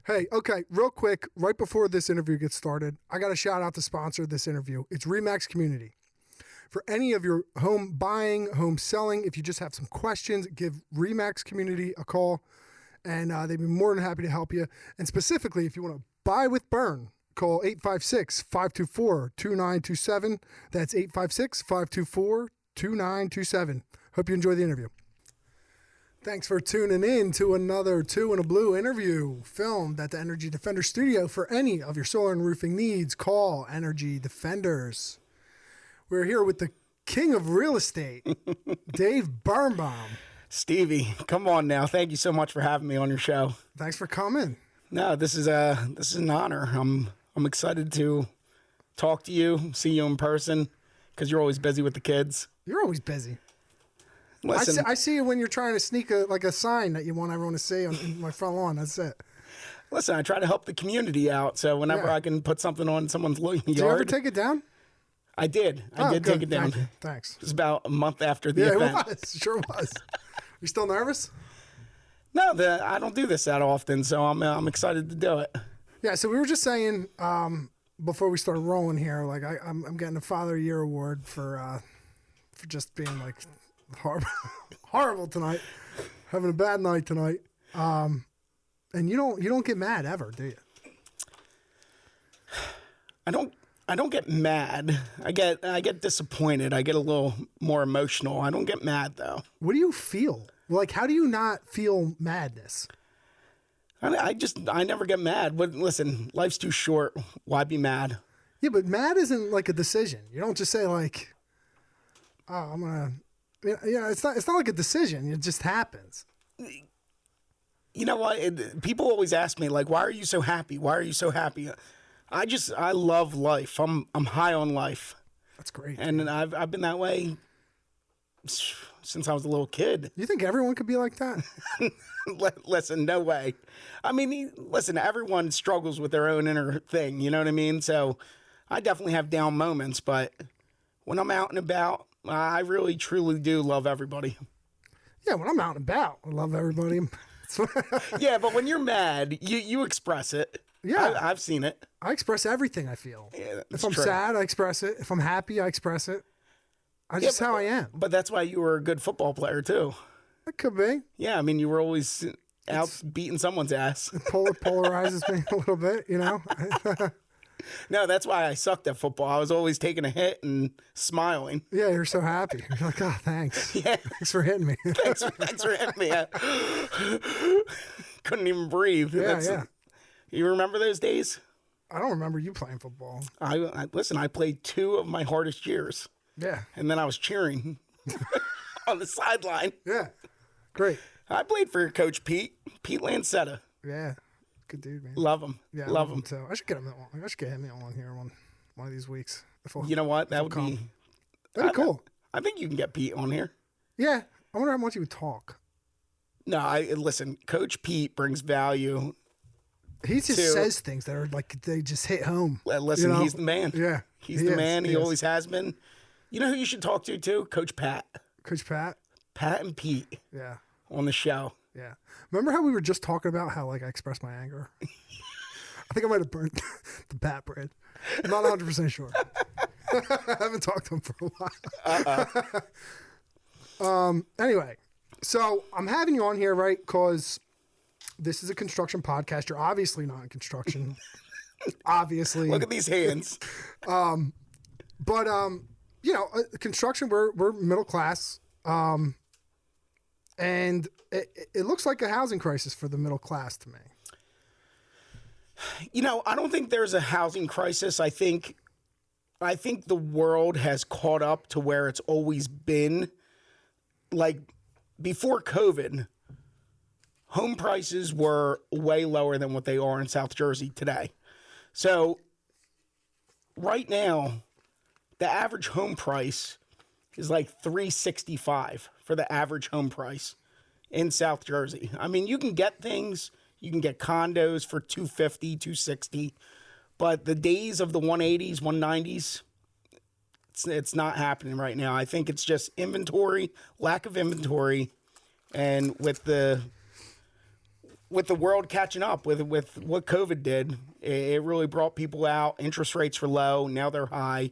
Hey, okay, real quick, right before this interview gets started, I got to shout out the sponsor of this interview. It's Remax Community. For any of your home buying, home selling, if you just have some questions, give Remax Community a call, and they'd be more than happy to help you. And specifically, if you want to buy with Burn, call 856-524-2927. That's 856-524-2927. Hope you enjoy the interview. Thanks for tuning in to another Two in a Blue interview filmed at the Energy Defender studio. For any of your solar and roofing needs, call Energy Defenders. We're here with the king of real estate, Dave Birnbaum. Stevie, come on now. Thank you so much for having me on your show. Thanks for coming. No, this is an honor. I'm excited to talk to you, see you in person, because you're always busy with the kids. You're always busy. Listen, I see you when you're trying to sneak a sign that you want everyone to see on my front lawn. That's it. Listen, I try to help the community out, so whenever I can put something on someone's yard. Did you ever take it down? I did. I did take it down. Thanks. It was about a month after the event. It was. Sure was. You still nervous? No, I don't do this that often, so I'm excited to do it. Yeah, so we were just saying before we started rolling here, like I'm getting a Father of the Year award for just being like horrible tonight, having a bad night tonight. And you don't get mad ever, do you? I don't get mad. I get disappointed. I get a little more emotional. I don't get mad though. What do you feel? Like, how do you not feel madness? I never get mad. But listen, life's too short. Why be mad? Yeah, but mad isn't like a decision. You don't just say like, "Oh, I'm gonna." Yeah, it's not like a decision. It just happens. You know what? People always ask me like, "Why are you so happy? Why are you so happy?" I love life. I'm high on life. That's great. And I've been that way since I was a little kid. You think everyone could be like that? Listen, no way. I mean, listen, everyone struggles with their own inner thing. You know what I mean? So I definitely have down moments, but when I'm out and about, I really, truly do love everybody. Yeah, when I'm out and about, I love everybody. Yeah, but when you're mad, you express it. Yeah. I've seen it. I express everything I feel. Yeah, if I'm sad, I express it. If I'm happy, I express it. That's how I am. But that's why you were a good football player, too. It could be. Yeah, I mean, you were always out beating someone's ass. It polarizes me a little bit, you know? No, that's why I sucked at football. I was always taking a hit and smiling. Yeah, you're so happy. You're like, oh, thanks. Yeah. Thanks for hitting me. Thanks for hitting me. Couldn't even breathe. Yeah. You remember those days? I don't remember you playing football. Listen, I played 2 of my hardest years. Yeah. And then I was cheering on the sideline. Yeah. Great. I played for Coach Pete Lancetta. Yeah. Good dude, man. Love him. Yeah, love him. too. I should get him on here one of these weeks. You know what? That'd be cool. I think you can get Pete on here. Yeah. I wonder how much he would talk. No, listen, Coach Pete brings value. He just says things that are like, they just hit home. Listen, he's the man. Yeah. He's the man. He always has been. You know who you should talk to too? Coach Pat. Coach Pat? Pat and Pete. Yeah. On the show. Yeah. Remember how we were just talking about how like I expressed my anger? I think I might have burnt the Pat bread. I'm not 100% sure. I haven't talked to him for a while. Anyway, so I'm having you on here, right? Because this is a construction podcast. You're obviously not in construction. Obviously. Look at these hands. But you know, construction, we're middle class. And it looks like a housing crisis for the middle class to me. You know, I don't think there's a housing crisis. I think the world has caught up to where it's always been. Like before COVID, home prices were way lower than what they are in South Jersey today. So right now, the average home price is like $365 for the average home price in South Jersey. I mean, you can get things, you can get condos for $250, $260, but the days of the 180s, 190s, it's not happening right now. I think it's just inventory, lack of inventory, and with the with the world catching up with what COVID did, it really brought people out. Interest rates were low. Now they're high.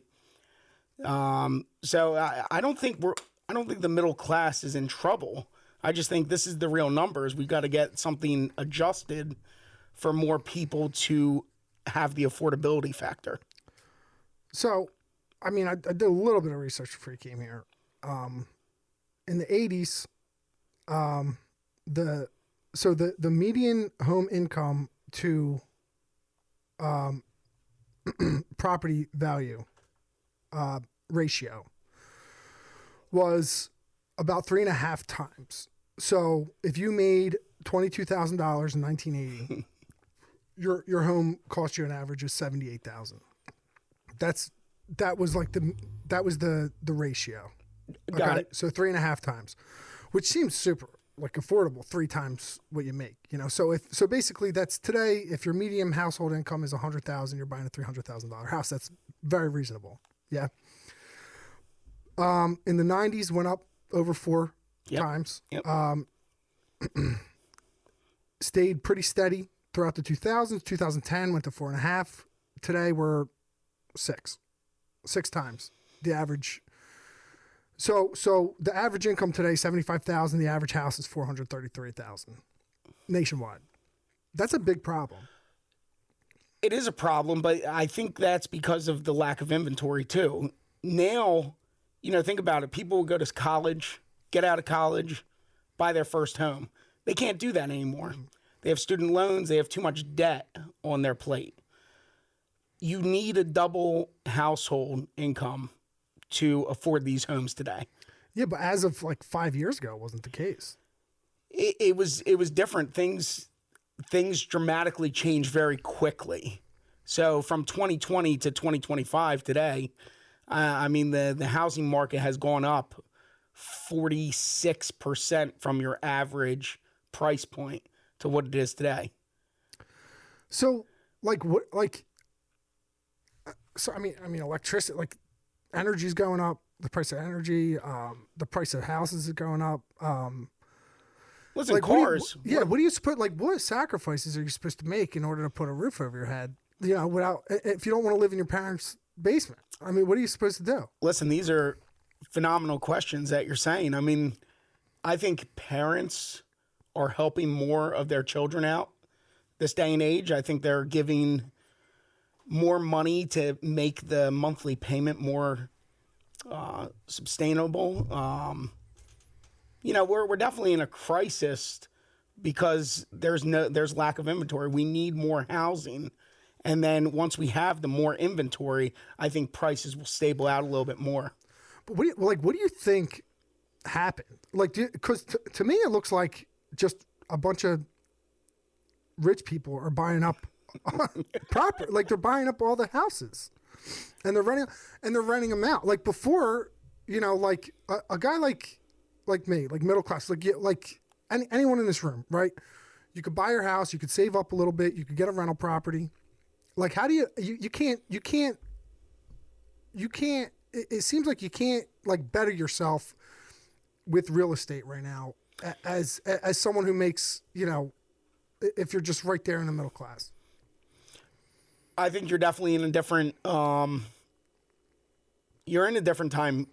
So I don't think the middle class is in trouble. I just think this is the real numbers. We've got to get something adjusted for more people to have the affordability factor. So, I mean, I did a little bit of research before you came here. In the 80s, the median home income to property value ratio was about 3.5 times. So if you made $22,000 in 1980, your home cost you an average of $78,000. That was the ratio. Okay? Got it. So 3.5 times, which seems super like affordable. 3 times what you make, So basically that's today. If your median household income is $100,000, you're buying a $300,000 house. That's very reasonable. Yeah. In the 90s, went up over 4 times. Yep. Stayed pretty steady throughout the 2000s. 2010 went to 4.5. Today we're 6 times the average. So the average income today, $75,000. The average house is $433,000 nationwide. That's a big problem. It is a problem, but I think that's because of the lack of inventory too. Now, think about it. People will go to college, get out of college, buy their first home. They can't do that anymore. They have student loans. They have too much debt on their plate. You need a double household income to afford these homes today. Yeah, but as of like 5 years ago, it wasn't the case. It was different. Things dramatically changed very quickly. So from 2020 to 2025 today, the housing market has gone up 46% from your average price point to what it is today. So electricity, like energy's going up, the price of energy, the price of houses is going up. Listen, cars. What sacrifices are you supposed to make in order to put a roof over your head? If you don't want to live in your parents' basement, what are you supposed to do? Listen, these are phenomenal questions that you're saying. I think parents are helping more of their children out this day and age. I think they're giving more money to make the monthly payment more sustainable. We're definitely in a crisis because there's lack of inventory. We need more housing. And then once we have the more inventory, I think prices will stable out a little bit more. But what do you think happened? Because to me, it looks like just a bunch of rich people are buying up property. Like they're buying up all the houses and they're renting them out. Like before, a guy like me, like middle class, anyone in this room, right? You could buy your house, you could save up a little bit, you could get a rental property. Like, how do you can't, it seems like you can't like better yourself with real estate right now as someone who makes, if you're just right there in the middle class. I think you're definitely in a different, you're in a different time.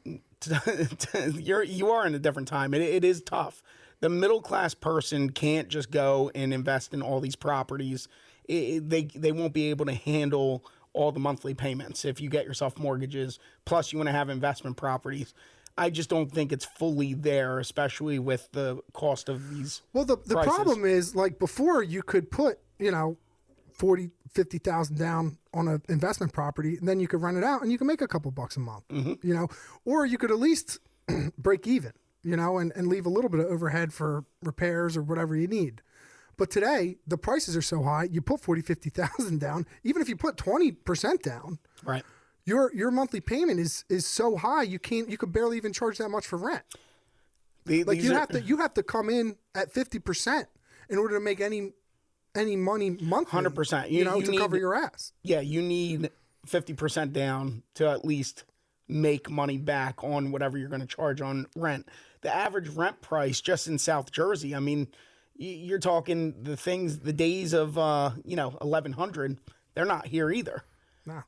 You are in a different time. It is tough. The middle class person can't just go and invest in all these properties. They won't be able to handle all the monthly payments if you get yourself mortgages. Plus, you want to have investment properties. I just don't think it's fully there, especially with the cost of these. Well, the problem is, like before, you could put $40,000-$50,000 down on an investment property, and then you could rent it out, and you can make a couple bucks a month. Mm-hmm. Or you could at least break even, and leave a little bit of overhead for repairs or whatever you need. But today, the prices are so high, you put $40,000-$50,000 down. Even if you put 20% down, right, your monthly payment is so high you could barely even charge that much for rent. You have to come in at 50% in order to make any money monthly. 100%. To cover your ass. Yeah, you need 50% down to at least make money back on whatever you're going to charge on rent. The average rent price just in South Jersey, You're talking the days of 1100. They're not here either. No.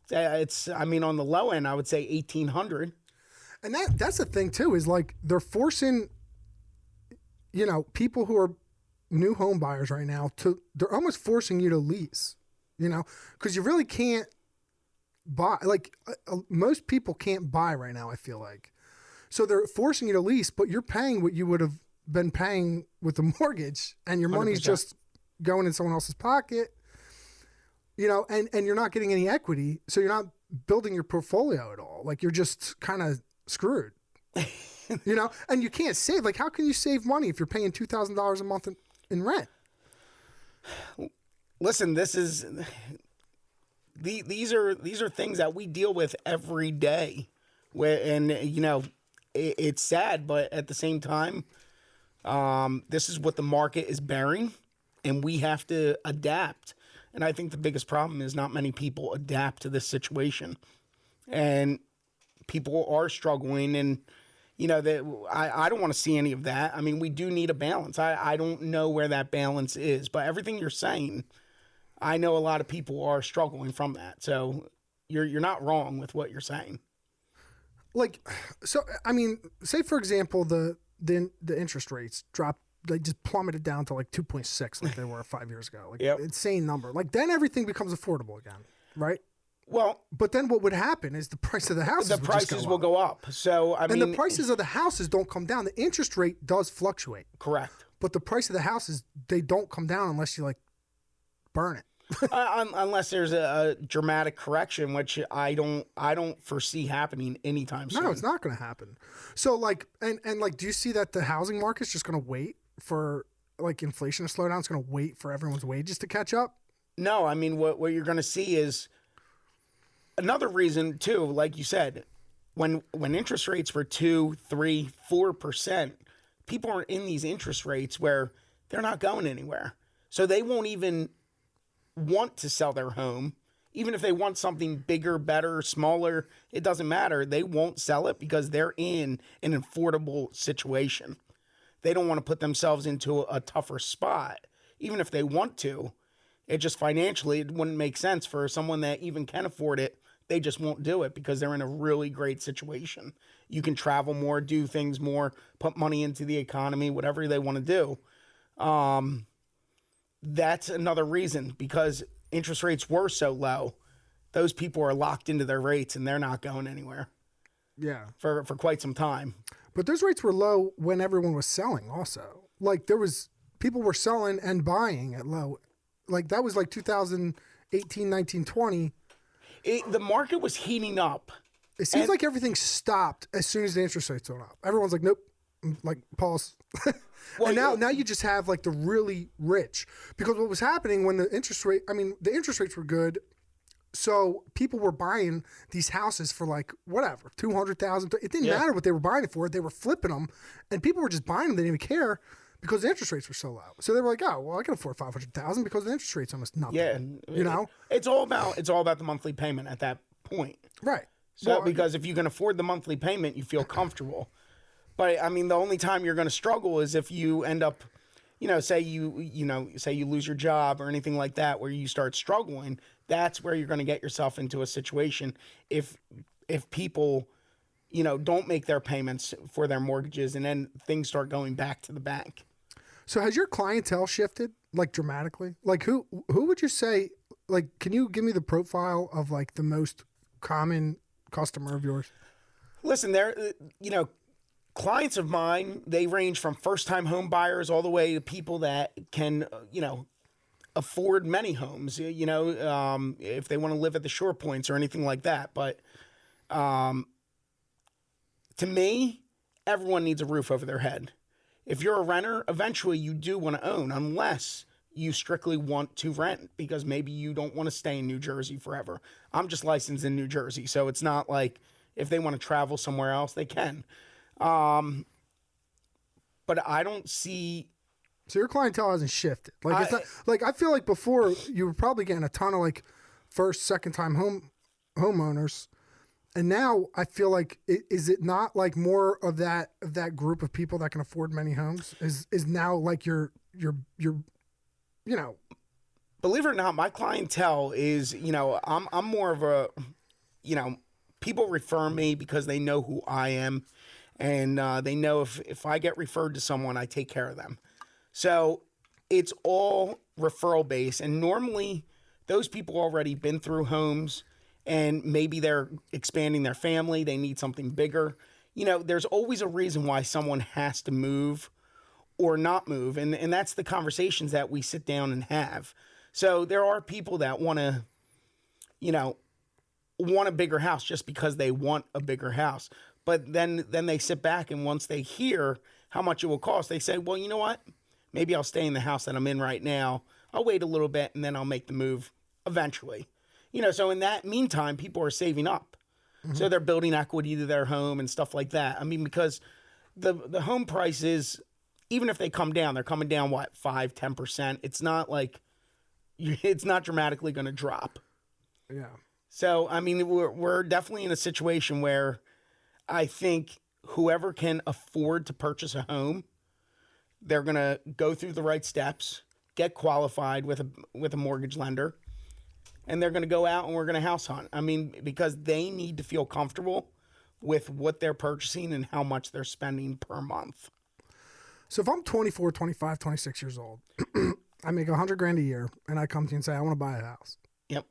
I mean, on the low end, I would say 1800. And that's the thing too, is like they're forcing, people who are new home buyers right now they're almost forcing you to lease, because you really can't buy. Like most people can't buy right now, I feel like. So they're forcing you to lease, but you're paying what you would have been paying with the mortgage, and your money's 100%. just going in someone else's pocket, and you're not getting any equity. So you're not building your portfolio at all. Like you're just kind of screwed, and you can't save. Like, how can you save money if you're paying $2,000 a month in rent? Listen, these are things that we deal with every day, it's sad, but at the same time, this is what the market is bearing, and we have to adapt. And I think the biggest problem is not many people adapt to this situation, and people are struggling. And I don't want to see any of that. I mean, we do need a balance. I don't know where that balance is, but everything you're saying, I know a lot of people are struggling from that. So you're not wrong with what you're saying. Like, so I mean, say for example, the interest rates dropped. They just plummeted down to like 2.6, like they were 5 years ago. Like, insane number. Like, then everything becomes affordable again, right? Well, but then what would happen is the price of the houses will go up. So and the prices of the houses don't come down. The interest rate does fluctuate. Correct. But the price of the houses, they don't come down unless you like burn it. Unless there's a dramatic correction, which I don't foresee happening anytime soon. No, it's not going to happen. So like, and like, do you see that the housing market's just going to wait for like inflation to slow down? It's going to wait for everyone's wages to catch up? No, I mean, what you're going to see is another reason too. Like you said, when interest rates were 2%, 3%, 4%, people are in these interest rates where they're not going anywhere. So they won't even want to sell their home. Even if they want something bigger, better, smaller, it doesn't matter. They won't sell it because they're in an affordable situation. They don't want to put themselves into a tougher spot. Even if they want to, it just financially, it wouldn't make sense for someone that even can afford it. They just won't do it because they're in a really great situation. You can travel more, do things more, put money into the economy, whatever they want to do. That's another reason, because interest rates were so low. Those people are locked into their rates and they're not going anywhere. Yeah. For quite some time. But those rates were low when everyone was selling also. Like people were selling and buying at low. Like that was like 2018, 19, 20. The market was heating up. It seems like everything stopped as soon as the interest rates went up. Everyone's like, nope, like pause. Well, and now you just have like the really rich, because what was happening when the interest rates were good. So people were buying these houses for like whatever, 200,000. It didn't matter what they were buying it for. They were flipping them, and people were just buying them. They didn't even care because the interest rates were so low. So they were like, oh, well, I can afford 500,000 because the interest rate's almost nothing. Yeah, it's all about the monthly payment at that point. Right. So because if you can afford the monthly payment, you feel comfortable. But I mean, the only time you're going to struggle is if you end up, say you lose your job or anything like that, where you start struggling. That's where you're going to get yourself into a situation if people, don't make their payments for their mortgages, and then things start going back to the bank. So has your clientele shifted like dramatically? Like who would you say, like, can you give me the profile of like the most common customer of yours? Listen, clients of mine, they range from first-time home buyers all the way to people that can, afford many homes, if they want to live at the shore points or anything like that. But to me, everyone needs a roof over their head. If you're a renter, eventually you do want to own, unless you strictly want to rent because maybe you don't want to stay in New Jersey forever. I'm just licensed in New Jersey, so it's not like if they want to travel somewhere else, they can. But I don't see. So your clientele hasn't shifted. Like it's not, like I feel like before you were probably getting a ton of like first, second time homeowners, and now I feel like is it not like more of that group of people that can afford many homes is now like your you know, Believe it or not, my clientele is, I'm more of a, people refer me because they know who I am, and they know if I get referred to someone, I take care of them. So it's all referral based, and normally those people already been through homes, and maybe they're expanding their family, they need something bigger. There's always a reason why someone has to move or not move, and that's the conversations that we sit down and have. So there are people that want to, want a bigger house just because they want a bigger house. But then they sit back, and once they hear how much it will cost, they say, well, you know what? Maybe I'll stay in the house that I'm in right now. I'll wait a little bit, and then I'll make the move eventually. So in that meantime, people are saving up. Mm-hmm. So they're building equity to their home and stuff like that. I mean, because the home prices, even if they come down, they're coming down, 5-10%. It's not like it's not dramatically going to drop. Yeah. So, I mean, we're definitely in a situation where I think whoever can afford to purchase a home, they're going to go through the right steps, get qualified with a mortgage lender, and they're going to go out and we're going to house hunt. I mean, because they need to feel comfortable with what they're purchasing and how much they're spending per month. So if I'm 24, 25, 26 years old, I make $100,000 a year, and I come to you and say, I want to buy a house. Yep.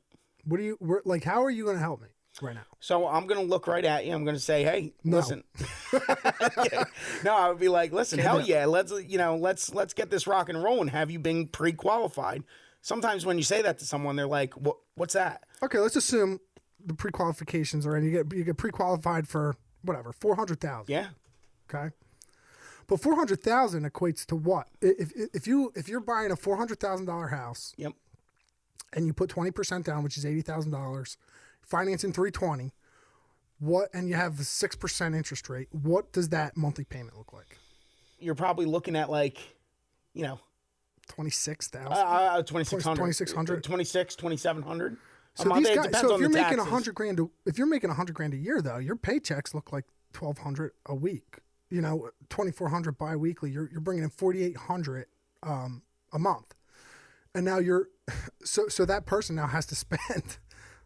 How are you going to help me right now? So I'm going to look right at you. I'm going to say, hey, listen. Yeah. No, I would be like, listen, hell yeah. Let's get this rock and roll. And have you been pre-qualified? Sometimes when you say that to someone, they're like, what's that? Okay, let's assume the pre-qualifications are in. You get pre-qualified for whatever, $400,000. Yeah. Okay. But $400,000 equates to what? If you're buying a $400,000 house, yep, and you put 20% down, which is $80,000, financing $320,000, and you have a 6% interest rate, what does that monthly payment look like? You're probably looking at $26,000, 2,600, 2,700. So these guys, so if you're making $100,000 a year, though, your paychecks look like $1,200 a week. $2,400 biweekly. You're bringing in $4,800 a month, and now so that person now has to spend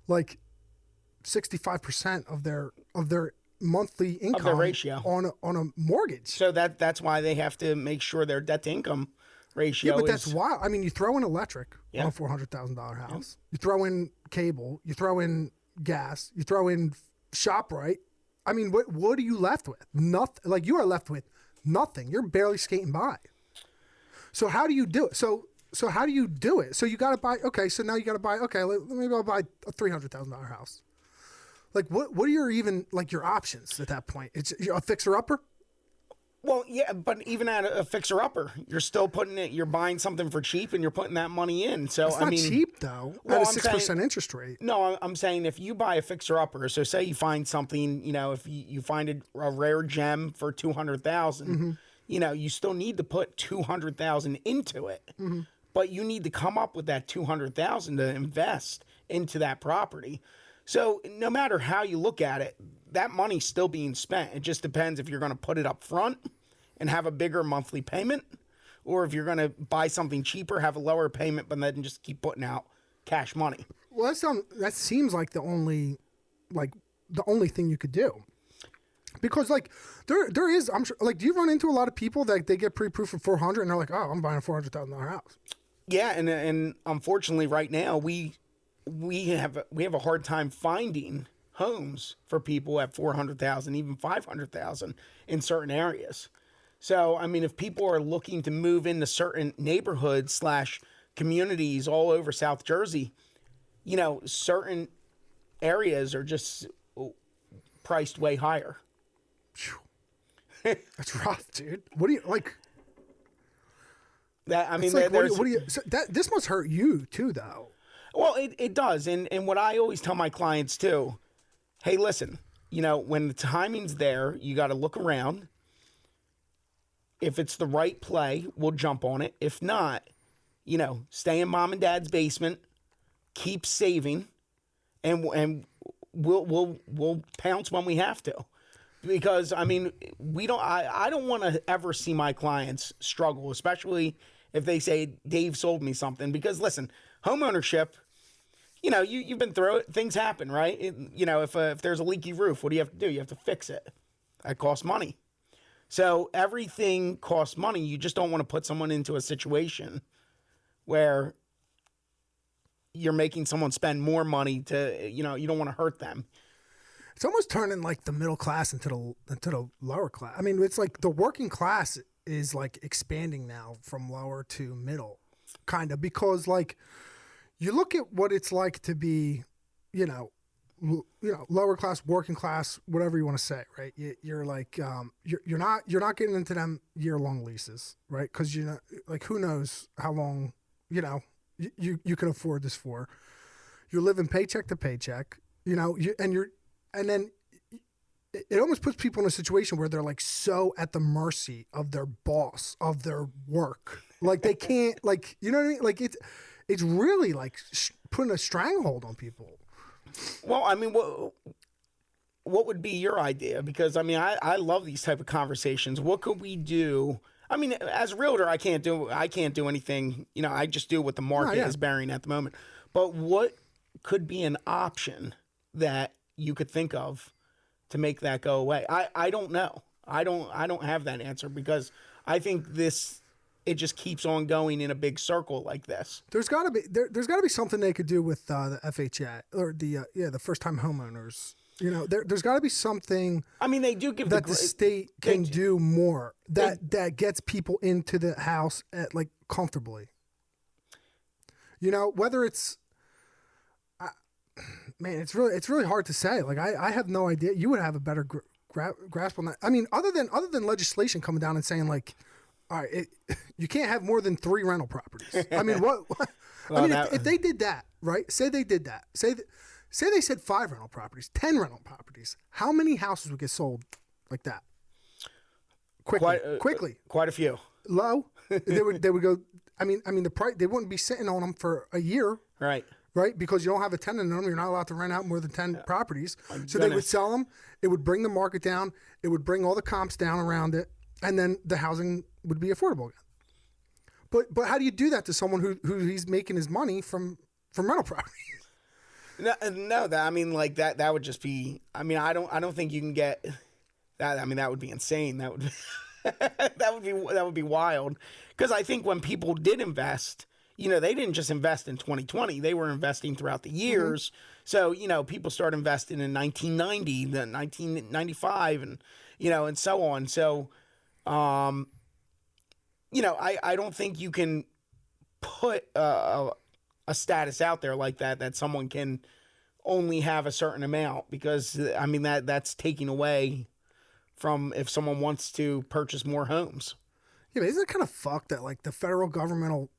like 65% of their monthly income of their ratio on a mortgage. So that's why they have to make sure their debt to income ratio. Yeah, but that's why. I mean, you throw in electric on a $400,000 house. Yeah. You throw in cable. You throw in gas. You throw in ShopRite. I mean, what are you left with? Nothing. Like, you are left with nothing. You're barely skating by. So how do you do it? So how do you do it? So you got to buy. Okay, so now you got to buy. Okay, maybe I'll buy a $300,000 house. Like, what are your your options at that point? It's a fixer upper. Well, yeah, but even at a fixer upper, you're still you're buying something for cheap, and you're putting that money in. So it's not cheap though. At a 6% interest rate. No, I'm saying if you buy a fixer upper, so say you find something, if you find a rare gem for $200,000, mm-hmm. You still need to put $200,000 into it, mm-hmm. but you need to come up with that $200,000 to invest into that property. So no matter how you look at it, that money's still being spent. It just depends if you're going to put it up front and have a bigger monthly payment, or if you're going to buy something cheaper, have a lower payment, but then just keep putting out cash money. Well, that seems like the only thing you could do. Because there is, I'm sure, do you run into a lot of people that they get pre-approved for $400,000 and they're like, oh, I'm buying a $400,000 house? Yeah, and unfortunately, right now we have a hard time finding homes for people at $400,000, even $500,000 in certain areas. So, I mean, if people are looking to move into certain neighborhoods / communities all over South Jersey, certain areas are just priced way higher. That's rough, dude. What do you like? That I mean, this must hurt you too, though. Well, it does, and what I always tell my clients too, hey, listen, when the timing's there, you got to look around. If it's the right play, we'll jump on it. If not, stay in mom and dad's basement, keep saving, and we'll pounce when we have to. Because I mean, I don't want to ever see my clients struggle, especially if they say Dave sold me something. Because listen, home ownership, you know, you've been through it. Things happen, right? You know, if there's a leaky roof, what do you have to do? You have to fix it. That costs money. So everything costs money. You just don't want to put someone into a situation where you're making someone spend more money to, you know, you don't want to hurt them. It's almost turning like the middle class into the lower class. I mean, it's like the working class is like expanding now from lower to middle, kind of, because like you look at what it's like to be, you know, lower class, working class, whatever you want to say, right? You're like, you're not getting into them year-long leases, right? Because you know, like, who knows how long, you know, you can afford this for. You're living paycheck to paycheck, you know, and then it almost puts people in a situation where they're like so at the mercy of their boss, of their work, like they can't, like, you know what I mean? Like it's really like putting a stranglehold on people. Well, I mean, what would be your idea? Because I mean, I love these type of conversations. What could we do? I mean, as a realtor, I can't do anything. You know, I just do what the market is bearing at the moment. But what could be an option that you could think of to make that go away? I don't know. I don't have that answer, because I think it just keeps on going in a big circle like this. There's got to be something they could do with the FHA or the first time homeowners. You know, there's got to be something. I mean, they do give that the state can do more that gets people into the house at like comfortably. You know, whether it's, man, it's really hard to say. Like I have no idea. You would have a better grasp on that. I mean, other than legislation coming down and saying like, all right, you can't have more than 3 rental properties. I mean, what well, I mean, if they did that, right? Say they did that. Say they said 5 rental properties, 10 rental properties. How many houses would get sold like that? Quickly. Quite a few. Low. They would go. I mean, the price, they wouldn't be sitting on them for a year. Right. Right, because you don't have a tenant in them. You're not allowed to rent out more than 10 properties. So they would sell them. It would bring the market down. It would bring all the comps down around it, and then the housing would be affordable again. But how do you do that to someone who he's making his money from rental properties? No, that, I mean, like that would just be. I mean, I don't think you can get that. I mean, that would be insane. That would that would be wild. Because I think when people did invest, you know, they didn't just invest in 2020. They were investing throughout the years. Mm-hmm. So, you know, people started investing in 1990, then 1995, and, you know, and so on. So, you know, I don't think you can put a status out there like that someone can only have a certain amount, because, I mean, that's taking away from if someone wants to purchase more homes. Yeah, but isn't it kind of fucked that, like, the federal government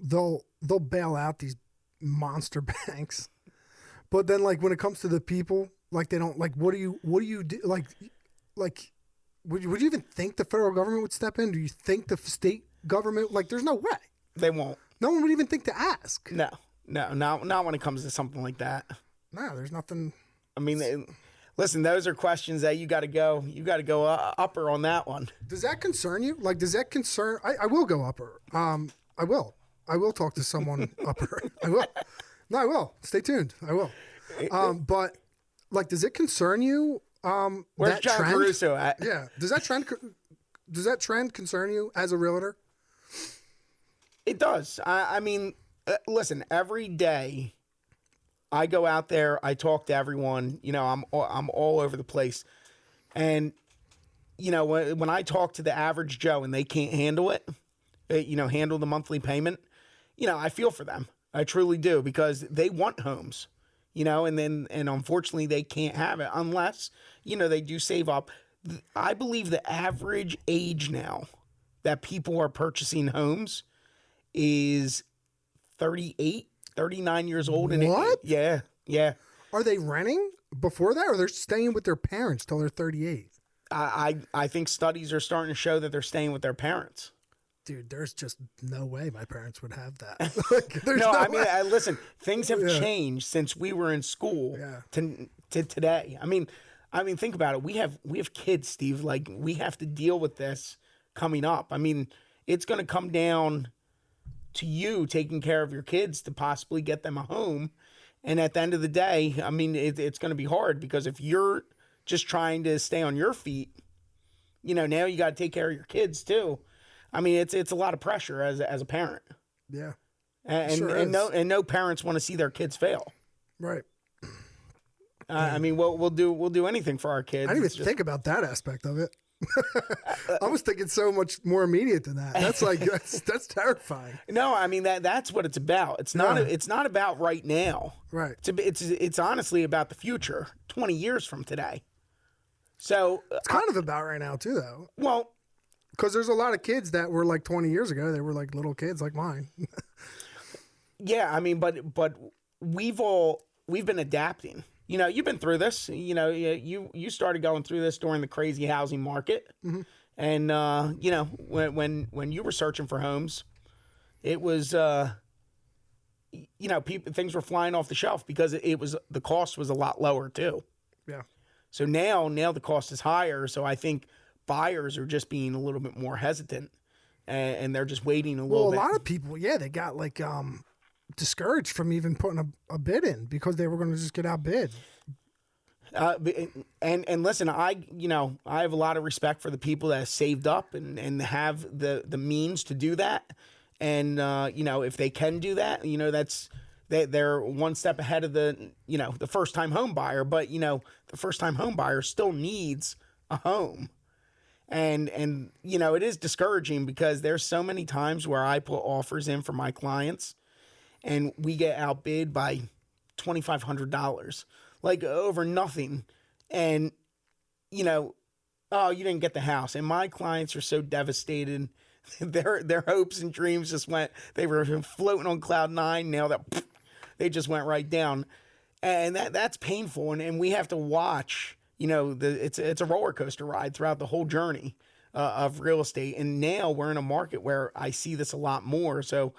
they'll bail out these monster banks, but then, like, when it comes to the people, like, they don't, like, what do you do? Like would you even think the federal government would step in? Do you think the state government, like, there's no way. They won't. No one would even think to ask. No, not when it comes to something like that. No, there's nothing. I mean, listen, those are questions that you got to go upper on that one. Does that concern you? Like, does that concern? I will go upper. I will talk to someone upper. I will. No, I will. Stay tuned. I will. But, like, does it concern you? Where's that John trend? Caruso at? Yeah. Does that trend concern you as a realtor? It does. I mean, listen, every day I go out there, I talk to everyone, you know, I'm all over the place. And, you know, when I talk to the average Joe and they can't handle it, you know, handle the monthly payment, you know, I feel for them. I truly do, because they want homes, you know, and unfortunately they can't have it unless, you know, they do save up. I believe the average age now that people are purchasing homes is 38, 39 years old. And what? Yeah. Are they renting before that, or they're staying with their parents till they're 38? I think studies are starting to show that they're staying with their parents. Dude, there's just no way my parents would have that. Like, no, I mean, listen, things have changed since we were in school to today. I mean, think about it. We have kids, Steve. Like, we have to deal with this coming up. I mean, it's going to come down to you taking care of your kids to possibly get them a home. And at the end of the day, I mean, it's going to be hard because if you're just trying to stay on your feet, you know, now you got to take care of your kids too. I mean, it's a lot of pressure as a parent. Yeah. And no parents want to see their kids fail. Right. I mean, we'll do anything for our kids. I didn't even think about that aspect of it. I was thinking so much more immediate than that. That's like that's terrifying. No, I mean that's what it's about. It's not about right now. Right. It's honestly about the future, 20 years from today. So it's kind of about right now too, though. Well, because there's a lot of kids that were like 20 years ago. They were like little kids like mine. Yeah, I mean, but we've been adapting. You know, you've been through this. You know, you started going through this during the crazy housing market, mm-hmm. And you know, when you were searching for homes, it was you know, things were flying off the shelf because the cost was a lot lower too. Yeah. So now the cost is higher. So I think buyers are just being a little bit more hesitant, and they're just waiting a little bit. Well, a lot of people, yeah, they got like discouraged from even putting a bid in because they were going to just get outbid. And listen, I have a lot of respect for the people that have saved up and have the means to do that. And you know, if they can do that, you know, they're one step ahead of the first time home buyer. But you know, the first time home buyer still needs a home. And you know, it is discouraging because there's so many times where I put offers in for my clients and we get outbid by $2,500, like over nothing. And, you know, oh, you didn't get the house. And my clients are so devastated. Their hopes and dreams they were floating on cloud nine. Now that they just went right down. And that's painful. And we have to watch, you know, it's a roller coaster ride throughout the whole journey of real estate. And now we're in a market where I see this a lot more. So,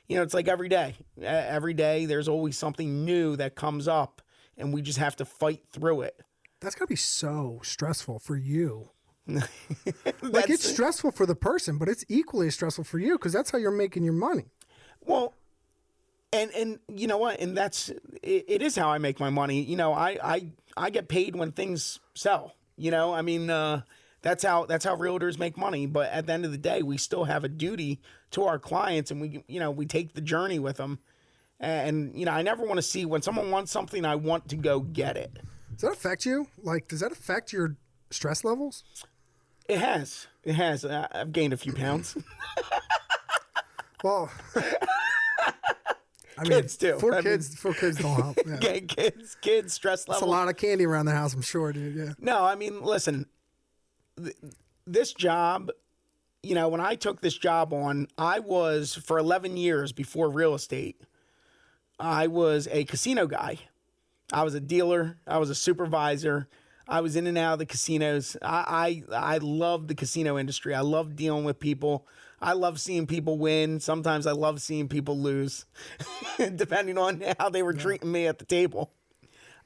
you know, it's like every day. Every day there's always something new that comes up and we just have to fight through it. That's got to be so stressful for you. Like it's stressful for the person, but it's equally as stressful for you because that's how you're making your money. Well, and you know what? And it is how I make my money. You know, I get paid when things sell. You know, I mean, that's how realtors make money. But at the end of the day, we still have a duty to our clients, and we take the journey with them. And you know, I never want to see when someone wants something, I want to go get it. Does that affect you? Like, does that affect your stress levels? It has. It has. I've gained a few pounds. Well, I mean, kids too. Four kids don't help. Yeah. Kids stress level. That's a lot of candy around the house, I'm sure, dude. Yeah. No, I mean, listen, this job, you know, when I took this job on, I was, for 11 years before real estate, I was a casino guy. I was a dealer. I was a supervisor. I was in and out of the casinos. I love the casino industry. I love dealing with people. I love seeing people win. Sometimes I love seeing people lose, depending on how they were treating me at the table.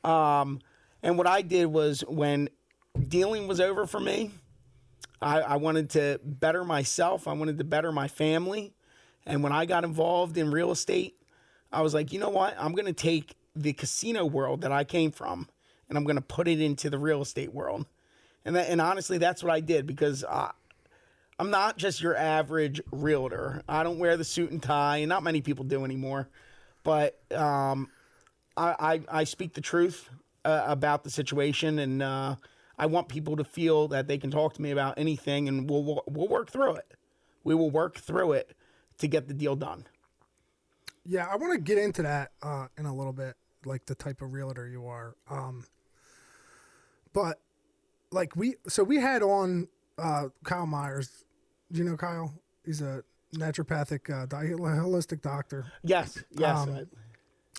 And what I did was when dealing was over for me, I wanted to better myself. I wanted to better my family. And when I got involved in real estate, I was like, you know what? I'm going to take the casino world that I came from, and I'm going to put it into the real estate world. And honestly, that's what I did because I'm not just your average realtor. I don't wear the suit and tie, and not many people do anymore. But I speak the truth about the situation, and I want people to feel that they can talk to me about anything, and we'll work through it. We will work through it to get the deal done. Yeah, I want to get into that in a little bit, like the type of realtor you are. But like we had on Kyle Myers. Do you know Kyle? He's a naturopathic, holistic doctor. Yes.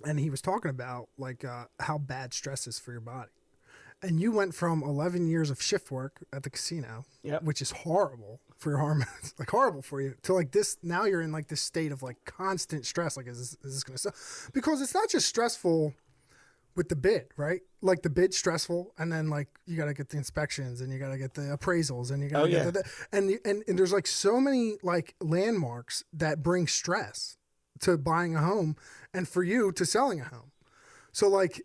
And he was talking about like how bad stress is for your body. And you went from 11 years of shift work at the casino, which is horrible for your hormones, like horrible for you, to like this. Now you're in like this state of like constant stress. Like, is this going to sell? Because it's not just stressful with the bid, right? Like the bid's stressful, and then like you got to get the inspections, and you got to get the appraisals, and you got to get and there's like so many like landmarks that bring stress. to buying a home and for you to selling a home. So like,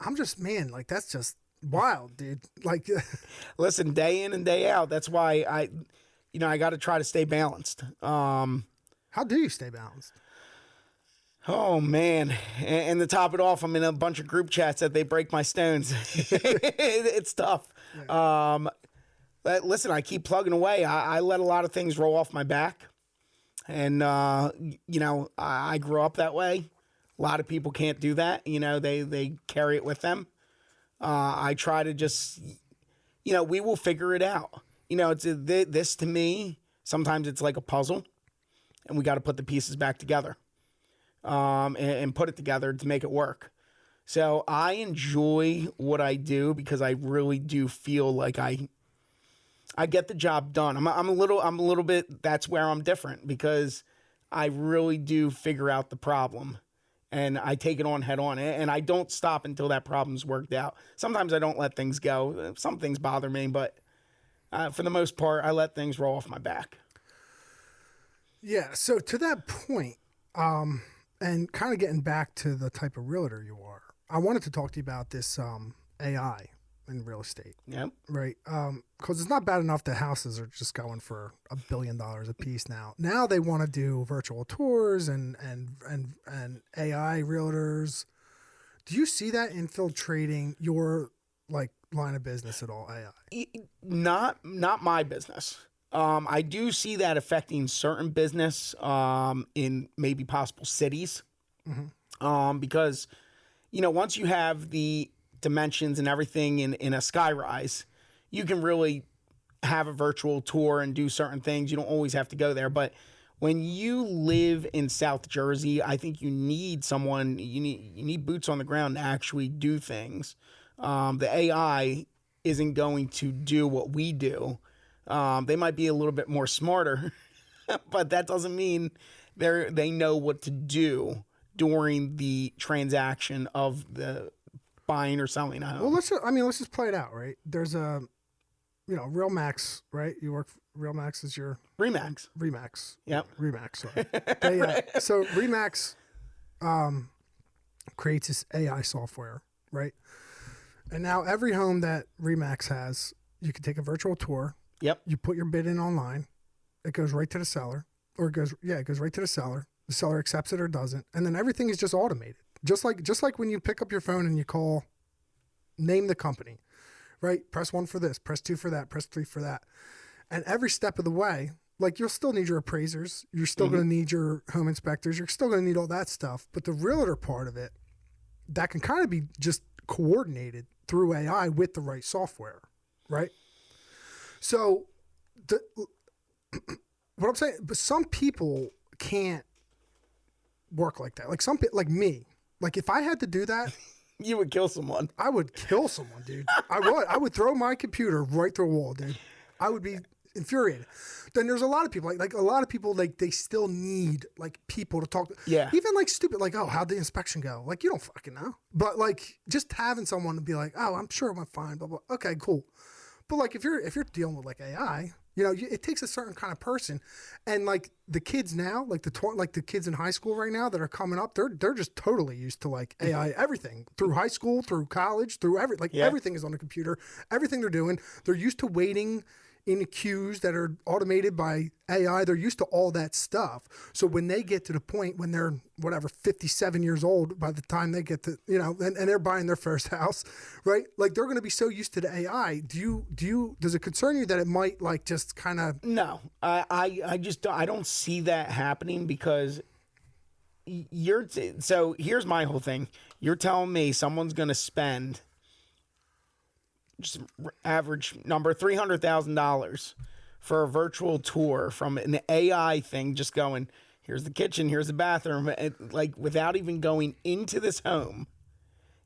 I'm just, man, like that's just wild, dude. Like, Listen, day in and day out. That's why I got to try to stay balanced. how do you stay balanced? Oh man. And to top it off, I'm in a bunch of group chats that they break my stones. It's tough. Yeah. But listen, I keep plugging away. I let a lot of things roll off my back. And, I grew up that way. A lot of people can't do that. They carry it with them. I try to just, we will figure it out. This to me, sometimes it's like a puzzle and we got to put the pieces back together, and put it together to make it work. So I enjoy what I do because I really do feel like I get the job done. I'm a little bit, that's where I'm different because I really do figure out the problem. And I take it on head on, and I don't stop until that problem's worked out. Sometimes I don't let things go. Some things bother me, but for the most part, I let things roll off my back. Yeah. So to that point, and kind of getting back to the type of realtor you are, I wanted to talk to you about this AI in real estate. Yep. Right. Because it's not bad enough that houses are just going for $1 billion a piece now. Now they want to do virtual tours and AI realtors. Do you see that infiltrating your like line of business at all? AI? Not my business. I do see that affecting certain business in maybe possible cities. Mm-hmm. Because once you have the dimensions and everything in a skyrise, you can really have a virtual tour and do certain things. You don't always have to go there, but when you live in South Jersey, I think you need someone, you need boots on the ground to actually do things. The AI isn't going to do what we do. They might be a little bit more smarter, but that doesn't mean they know what to do during the transaction of the buying or selling a home. Well, let's just play it out, right? There's a, Remax, right? You work, Remax is your... Remax. Yep. Remax, sorry. So Remax creates this AI software, right? And now every home that Remax has, you can take a virtual tour. Yep. You put your bid in online. It goes right to the seller. Or it goes right to the seller. The seller accepts it or doesn't. And then everything is just automated. Just like when you pick up your phone and you call, name the company, right? Press 1 for this, press 2 for that, press 3 for that. And every step of the way, like you'll still need your appraisers. You're still going to need your home inspectors. You're still going to need all that stuff. But the realtor part of it, that can kind of be just coordinated through AI with the right software, right? So what I'm saying, but some people can't work like that. Like some people, like me, like if I had to do that, you would kill someone. I would kill someone, dude. I would throw my computer right through a wall, dude. I would be infuriated. Then there's a lot of people like a lot of people, like they still need like people to talk to. Yeah. Even like stupid, like, oh, how'd the inspection go? Like you don't fucking know. But like just having someone to be like, oh, I'm sure it went fine, blah, blah. Okay, cool. But like if you're dealing with like AI, it takes a certain kind of person, and like the kids now, like the kids in high school right now that are coming up, they're just totally used to like AI everything through high school, through college, through everything is on the computer. Everything they're doing, they're used to waiting in queues that are automated by AI. They're used to all that stuff. So when they get to the point when they're 57 years old, by the time they get to, and they're buying their first house, right? Like they're going to be so used to the AI. Does it concern you that it might like just kind of... No, I don't see that happening because so here's my whole thing. You're telling me someone's going to spend just average number $300,000 for a virtual tour from an AI thing, just going, here's the kitchen, here's the bathroom, like without even going into this home,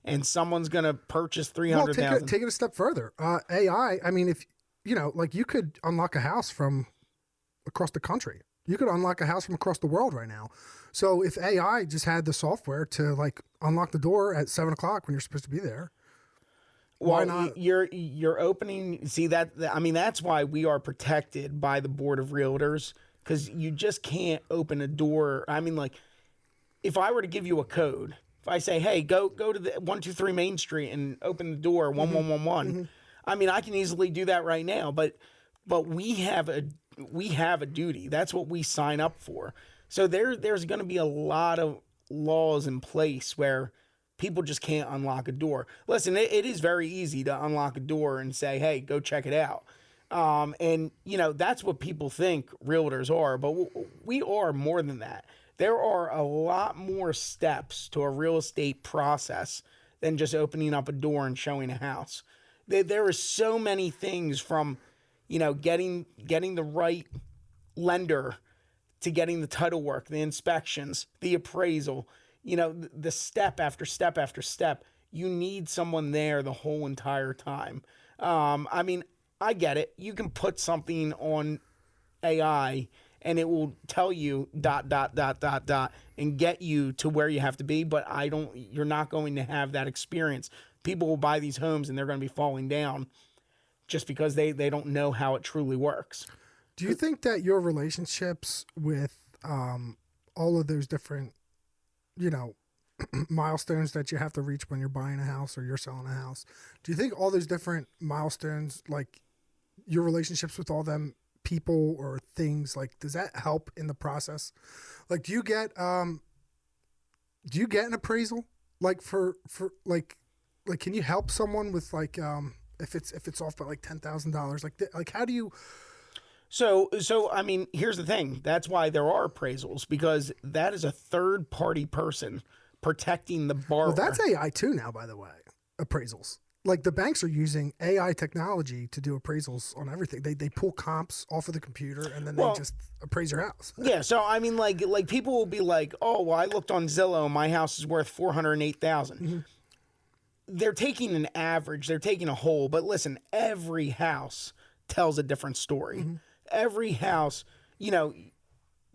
and someone's gonna purchase $300,000. Well, take it a step further. AI. I mean, if like you could unlock a house from across the country. You could unlock a house from across the world right now. So if AI just had the software to like unlock the door at 7:00 when you're supposed to be there. Why not? You're opening. See that? I mean, that's why we are protected by the Board of Realtors, because you just can't open a door. I mean, like if I were to give you a code, if I say, hey, go to the 123 Main Street and open the door 1111, I mean, I can easily do that right now, but we have a duty. That's what we sign up for. So there's going to be a lot of laws in place where people just can't unlock a door. Listen, it is very easy to unlock a door and say, hey, go check it out. And, you know, that's what people think realtors are, but we are more than that. There are a lot more steps to a real estate process than just opening up a door and showing a house. There are so many things from, you know, getting the right lender to getting the title work, the inspections, the appraisal, you know, the step after step after step. You need someone there the whole entire time. I mean, I get it. You can put something on AI and it will tell you ... and get you to where you have to be, but you're not going to have that experience. People will buy these homes and they're going to be falling down just because they don't know how it truly works. Do you think that your relationships with all of those different, you know, milestones that you have to reach when you're buying a house or you're selling a house, do you think all those different milestones, like your relationships with all them people or things, like does that help in the process? Like do you get an appraisal like for like can you help someone with like if it's off by like $10,000, like how do you? So I mean, here's the thing. That's why there are appraisals, because that is a third party person protecting the borrower. Well, that's AI too now, by the way. Appraisals. Like the banks are using AI technology to do appraisals on everything. They pull comps off of the computer and then they just appraise your house. Yeah. So I mean, like people will be like, oh, well, I looked on Zillow, my house is worth $408,000. They're taking an average. They're taking a whole. But listen, every house tells a different story. Every house, you know,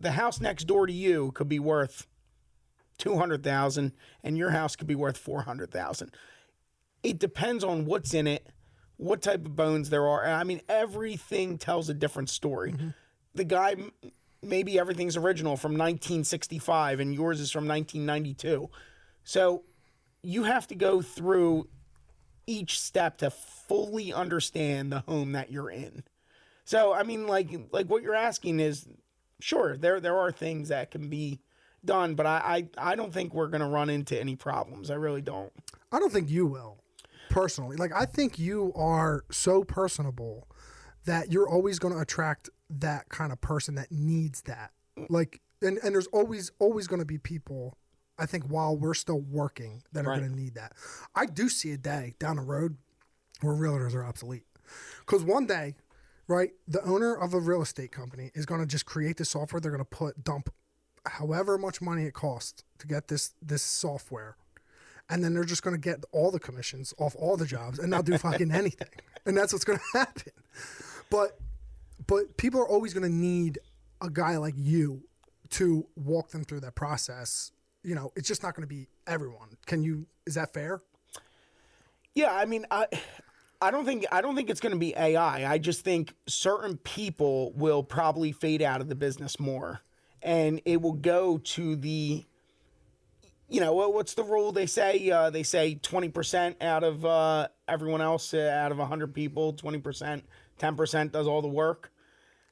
the house next door to you could be worth $200,000 and your house could be worth $400,000. It depends on what's in it, what type of bones there are. I mean, everything tells a different story. The guy, maybe everything's original from 1965 and yours is from 1992. So you have to go through each step to fully understand the home that you're in. So, I mean, like what you're asking is, sure, there are things that can be done, but I don't think we're going to run into any problems. I really don't. I don't think you will, personally. Like, I think you are so personable that you're always going to attract that kind of person that needs that. Like, and there's always going to be people, I think, while we're still working, that are going to need that. I do see a day down the road where realtors are obsolete. Because one day, right, the owner of a real estate company is going to just create the software. They're going to dump however much money it costs to get this software. And then they're just going to get all the commissions off all the jobs and not do fucking anything. And that's what's going to happen. But people are always going to need a guy like you to walk them through that process. You know, it's just not going to be everyone. Is that fair? Yeah, I mean, I don't think it's going to be AI. I just think certain people will probably fade out of the business more, and it will go to the, you know, what's the rule they say? They say 20% out of everyone else, out of 100 people, 20%, 10% does all the work.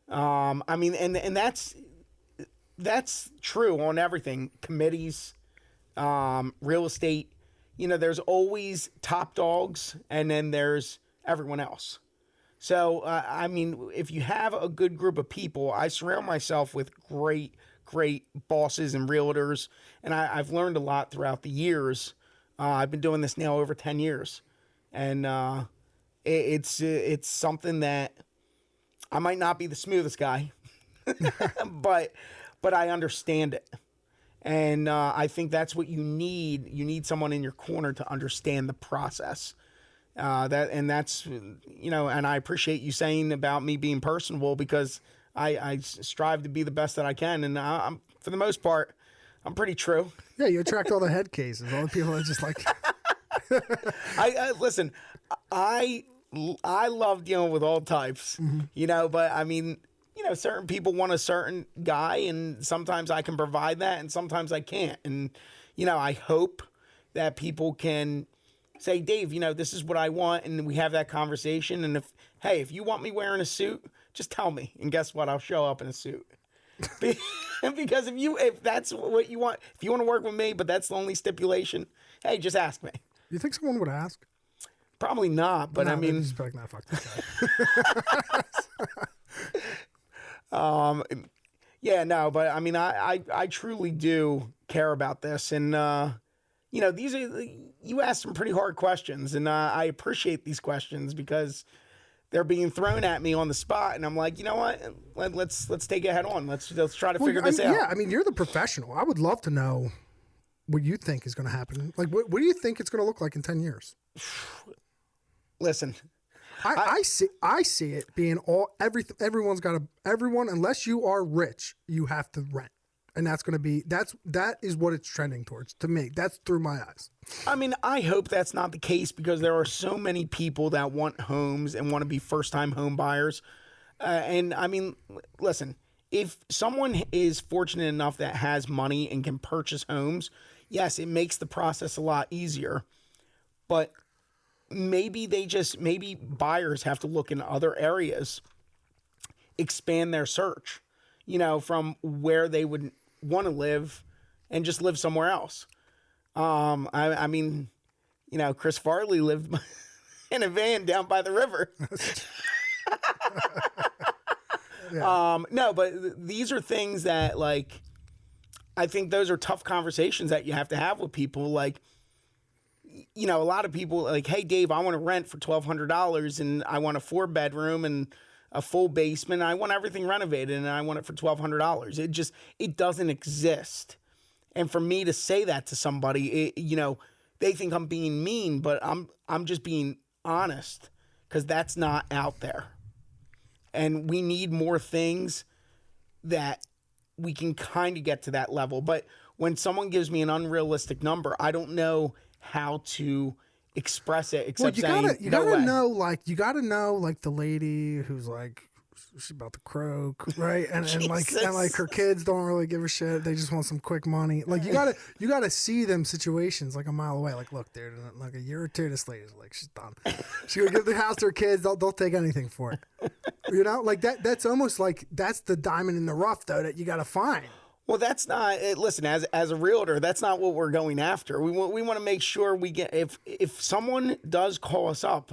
I mean, and that's true on everything. Committees, real estate. You know, there's always top dogs, and then there's everyone else. So, I mean, if you have a good group of people, I surround myself with great bosses and realtors, and I've learned a lot throughout the years. I've been doing this now over 10 years, and it's something that I might not be the smoothest guy, but I understand it. And I think that's what you need. You need someone in your corner to understand the process. That's, you know, and I appreciate you saying about me being personable, because I strive to be the best that I can. And I'm, for the most part, I'm pretty true. Yeah, you attract all the head cases. All the people that just like... Listen, I love dealing with all types, you know, but I mean, certain people want a certain guy, and sometimes I can provide that, and sometimes I can't. And, I hope that people can say, Dave, this is what I want, and we have that conversation. And if you want me wearing a suit, just tell me, and guess what? I'll show up in a suit. Because if that's what you want, if you want to work with me, but that's the only stipulation, hey, just ask me. You think someone would ask? Probably not, but No, I mean, just be like, nah, fuck this guy. yeah, no, but I mean, I truly do care about this, and these are, you asked some pretty hard questions, and I appreciate these questions because they're being thrown at me on the spot, and I'm like, you know what? Let's take it head on. Let's try to figure this out. Yeah, I mean, you're the professional. I would love to know what you think is going to happen. Like, what do you think it's going to look like in 10 years? Listen, I see it being everyone, unless you are rich, you have to rent. And that's going to be, that is what it's trending towards to me. That's through my eyes. I mean, I hope that's not the case because there are so many people that want homes and want to be first-time home buyers. And I mean, listen, if someone is fortunate enough that has money and can purchase homes, yes, it makes the process a lot easier. But maybe buyers have to look in other areas, expand their search, from where they would want to live and just live somewhere else. I mean, Chris Farley lived in a van down by the river. Yeah. No, but these are things that, like, I think those are tough conversations that you have to have with people. Like, a lot of people like, hey, Dave, I want to rent for $1,200 and I want a 4-bedroom and a full basement. I want everything renovated and I want it for $1,200. It doesn't exist. And for me to say that to somebody, they think I'm being mean, but I'm just being honest because that's not out there. And we need more things that we can kind of get to that level. But when someone gives me an unrealistic number, I don't know how to express it except saying you gotta know like the lady who's like she's about to croak, right? And like her kids don't really give a shit. They just want some quick money. Like you gotta see them situations like a mile away. Like, look, dude, in like a year or two, this lady's like, she's done. She's gonna give the house to her kids. They'll take anything for it. Like that's almost like that's the diamond in the rough though that you gotta find. Well, that's not. Listen, as a realtor, that's not what we're going after. We want to make sure we get. If someone does call us up,